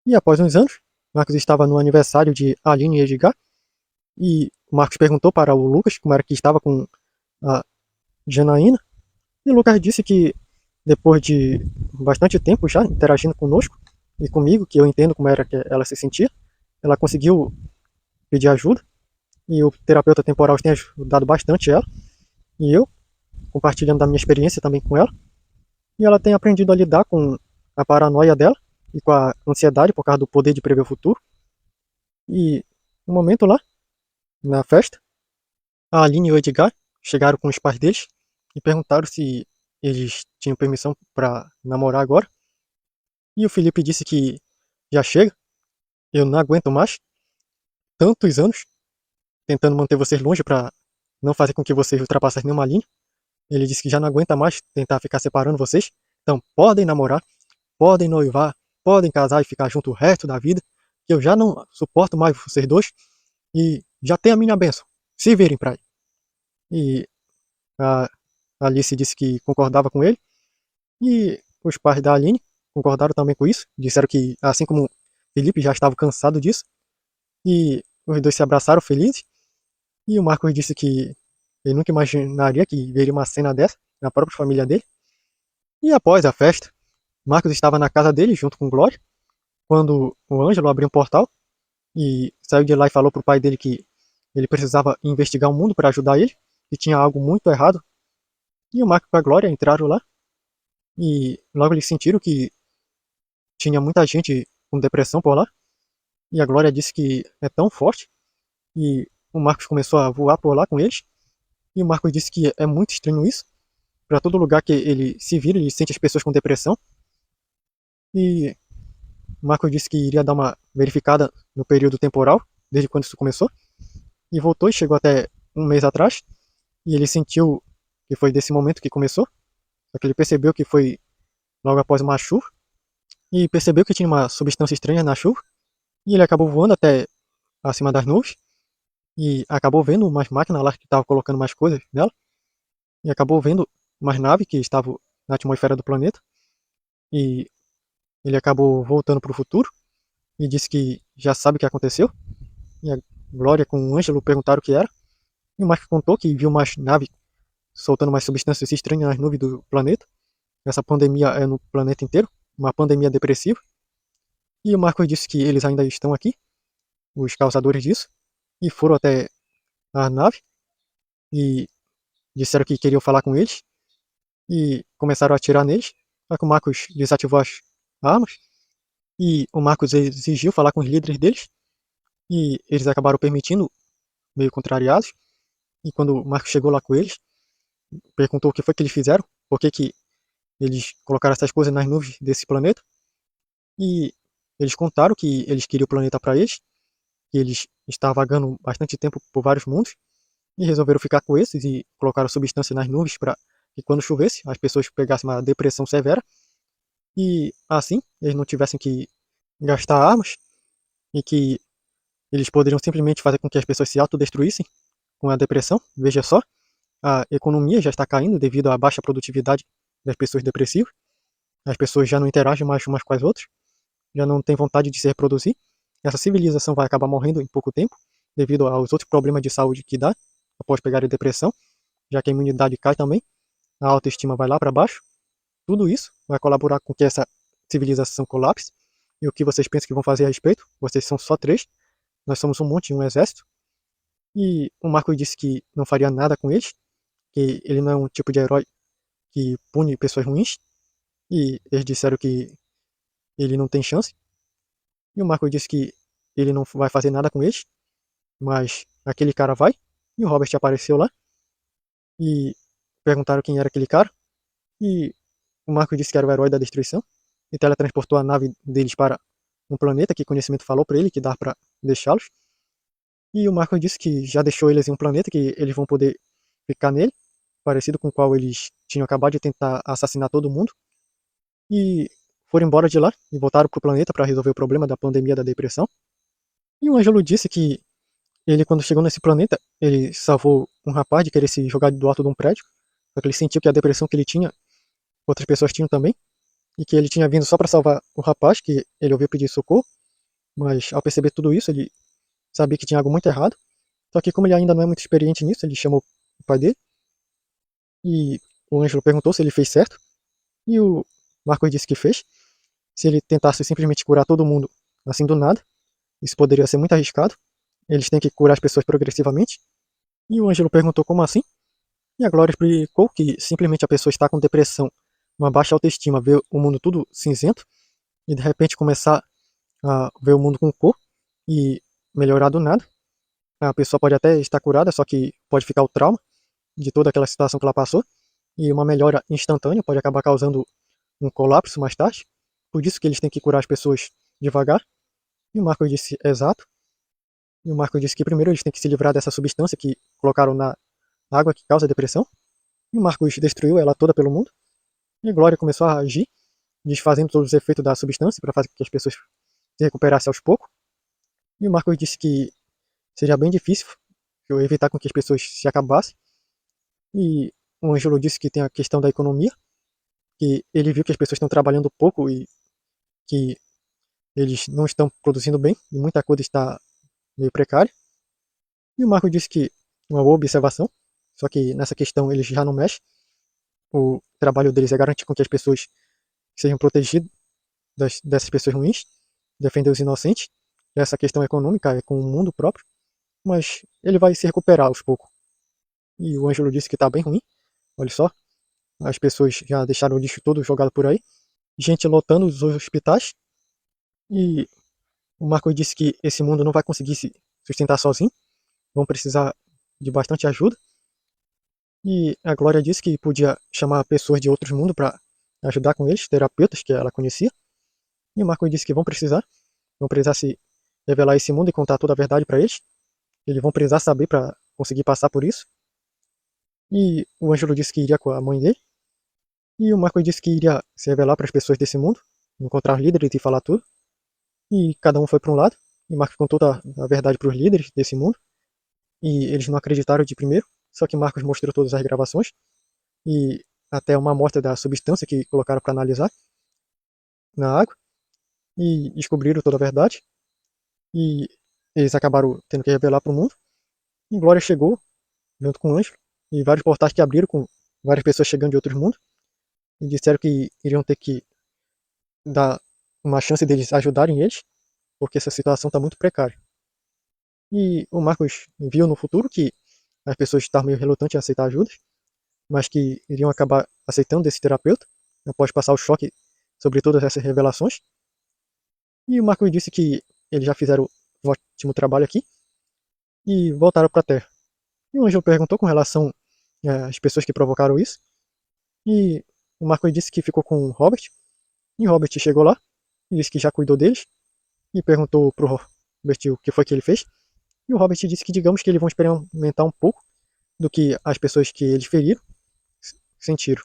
E após uns anos, Marcos estava no aniversário de Aline e Edgar, e o Marcos perguntou para o Lucas como era que estava com a Janaína, e o Lucas disse que depois de bastante tempo já interagindo conosco e comigo, que eu entendo como era que ela se sentia, ela conseguiu pedir ajuda, e o terapeuta temporal tem ajudado bastante ela, e eu, compartilhando da minha experiência também com ela, e ela tem aprendido a lidar com a paranoia dela e com a ansiedade por causa do poder de prever o futuro. E no momento lá, na festa, a Aline e o Edgar chegaram com os pais deles e perguntaram se eles tinham permissão para namorar agora. E o Felipe disse que já chega, eu não aguento mais tantos anos tentando manter vocês longe para não fazer com que vocês ultrapassem nenhuma linha. Ele disse que já não aguenta mais tentar ficar separando vocês. Então podem namorar, podem noivar, podem casar e ficar junto o resto da vida, que eu já não suporto mais vocês dois e já tem a minha bênção. Se virem pra aí. E a Alice disse que concordava com ele e os pais da Aline concordaram também com isso. Disseram que, assim como Felipe já estava cansado disso, e os dois se abraçaram felizes. E o Marcos disse que ele nunca imaginaria que veria uma cena dessa na própria família dele. E após a festa, Marcos estava na casa dele junto com Glória, quando o Ângelo abriu um portal e saiu de lá e falou pro pai dele que ele precisava investigar o mundo para ajudar ele, que tinha algo muito errado. E o Marco e a Glória entraram lá e logo eles sentiram que tinha muita gente com depressão por lá. E a Glória disse que é tão forte. E o Marcos começou a voar por lá com eles. E o Marcos disse que é muito estranho isso. Para todo lugar que ele se vira, ele sente as pessoas com depressão. E o Marcos disse que iria dar uma verificada no período temporal, desde quando isso começou. E voltou e chegou até um mês atrás. E ele sentiu que foi desse momento que começou. Só que ele percebeu que foi logo após uma chuva. E percebeu que tinha uma substância estranha na chuva. E ele acabou voando até acima das nuvens. E acabou vendo umas máquinas lá que estavam colocando mais coisas nela. E acabou vendo umas naves que estavam na atmosfera do planeta. E ele acabou voltando para o futuro. E disse que já sabe o que aconteceu. E a Glória com o Ângelo perguntaram o que era. E o Mark contou que viu umas naves soltando umas substâncias estranhas nas nuvens do planeta. Essa pandemia é no planeta inteiro. Uma pandemia depressiva. E o Marcos disse que eles ainda estão aqui, os causadores disso, e foram até a nave e disseram que queriam falar com eles e começaram a atirar neles. Só que o Marcos desativou as armas e o Marcos exigiu falar com os líderes deles e eles acabaram permitindo, meio contrariados. E quando o Marcos chegou lá com eles, perguntou o que foi que eles fizeram, por que que eles colocaram essas coisas nas nuvens desse planeta. E eles contaram que eles queriam o planeta para eles, que eles estavam vagando bastante tempo por vários mundos e resolveram ficar com esses e colocaram substância nas nuvens para que quando chovesse as pessoas pegassem uma depressão severa e assim eles não tivessem que gastar armas e que eles poderiam simplesmente fazer com que as pessoas se autodestruíssem com a depressão. Veja só, a economia já está caindo devido à baixa produtividade das pessoas depressivas. As pessoas já não interagem mais umas com as outras, já não têm vontade de se reproduzir. Essa civilização vai acabar morrendo em pouco tempo devido aos outros problemas de saúde que dá após pegar a depressão, já que a imunidade cai também, a autoestima vai lá para baixo. Tudo isso vai colaborar com que essa civilização colapse. E o que vocês pensam que vão fazer a respeito? Vocês são só três, nós somos um monte, um exército. E o Marco disse que não faria nada com eles, que ele não é um tipo de herói que pune pessoas ruins. E eles disseram que ele não tem chance. E o Marco disse que ele não vai fazer nada com eles, mas aquele cara vai. E o Robert apareceu lá e perguntaram quem era aquele cara. E o Marco disse que era o herói da destruição e teletransportou a nave deles para um planeta que conhecimento falou para ele que dá para deixá-los. E o Marco disse que já deixou eles em um planeta que eles vão poder ficar nele, parecido com o qual eles tinham acabado de tentar assassinar todo mundo. E foram embora de lá e voltaram para o planeta para resolver o problema da pandemia da depressão. E o Ângelo disse que ele, quando chegou nesse planeta, ele salvou um rapaz de querer se jogar do alto de um prédio, só que ele sentiu que a depressão que ele tinha, outras pessoas tinham também. e que ele tinha vindo só para salvar o rapaz, que ele ouviu pedir socorro, mas ao perceber tudo isso, ele sabia que tinha algo muito errado. Só que como ele ainda não é muito experiente nisso, ele chamou o pai dele e o Ângelo perguntou se ele fez certo e o Marcos disse que fez. Se ele tentasse simplesmente curar todo mundo assim do nada, isso poderia ser muito arriscado. Eles têm que curar as pessoas progressivamente. E o Ângelo perguntou como assim? E a Glória explicou que simplesmente a pessoa está com depressão, uma baixa autoestima, vê o mundo tudo cinzento e de repente começar a ver o mundo com cor e melhorar do nada. A pessoa pode até estar curada, só que pode ficar o trauma de toda aquela situação que ela passou e uma melhora instantânea pode acabar causando um colapso mais tarde. Por isso que eles têm que curar as pessoas devagar. E o Marcos disse exato. E o Marcos disse que primeiro eles têm que se livrar dessa substância que colocaram na água que causa depressão. E o Marcos destruiu ela toda pelo mundo. E a Glória começou a agir, desfazendo todos os efeitos da substância para fazer com que as pessoas se recuperassem aos poucos. E o Marcos disse que seria bem difícil evitar com que as pessoas se acabassem. E o Ângelo disse que tem a questão da economia, que ele viu que as pessoas estão trabalhando pouco e que eles não estão produzindo bem e muita coisa está meio precária. E o Marcos disse que uma boa observação, só que nessa questão eles já não mexem. O trabalho deles é garantir com que as pessoas sejam protegidas dessas pessoas ruins, defender os inocentes. Essa questão econômica é com o mundo próprio, mas ele vai se recuperar aos poucos. E o Ângelo disse que está bem ruim, olha só, as pessoas já deixaram o lixo todo jogado por aí, gente lotando os hospitais, e o Marcos disse que esse mundo não vai conseguir se sustentar sozinho, vão precisar de bastante ajuda. E a Glória disse que podia chamar pessoas de outros mundos para ajudar com eles, terapeutas que ela conhecia. E o Marcos disse que vão precisar se revelar esse mundo e contar toda a verdade para eles. Eles vão precisar saber para conseguir passar por isso. E o Ângelo disse que iria com a mãe dele. E o Marcos disse que iria se revelar para as pessoas desse mundo, encontrar os líderes e falar tudo. E cada um foi para um lado. E o Marcos contou a verdade para os líderes desse mundo. E eles não acreditaram de primeiro. Só que Marcos mostrou todas as gravações. E até uma amostra da substância que colocaram para analisar na água. E descobriram toda a verdade. E eles acabaram tendo que revelar para o mundo. E Glória chegou junto com o Ângelo. E vários portais que abriram com várias pessoas chegando de outros mundos. E disseram que iriam ter que dar uma chance deles ajudarem eles, porque essa situação está muito precária. E o Marcos viu no futuro que as pessoas estavam meio relutantes em aceitar ajuda, mas que iriam acabar aceitando desse terapeuta, após passar o choque sobre todas essas revelações. E o Marcos disse que eles já fizeram um ótimo trabalho aqui e voltaram para a Terra. E o Ângelo perguntou com relação às pessoas que provocaram isso, e o Marcos disse que ficou com o Robert, e o Robert chegou lá, e disse que já cuidou deles, e perguntou pro Robert o que foi que ele fez, e o Robert disse que digamos que eles vão experimentar um pouco do que as pessoas que eles feriram sentiram.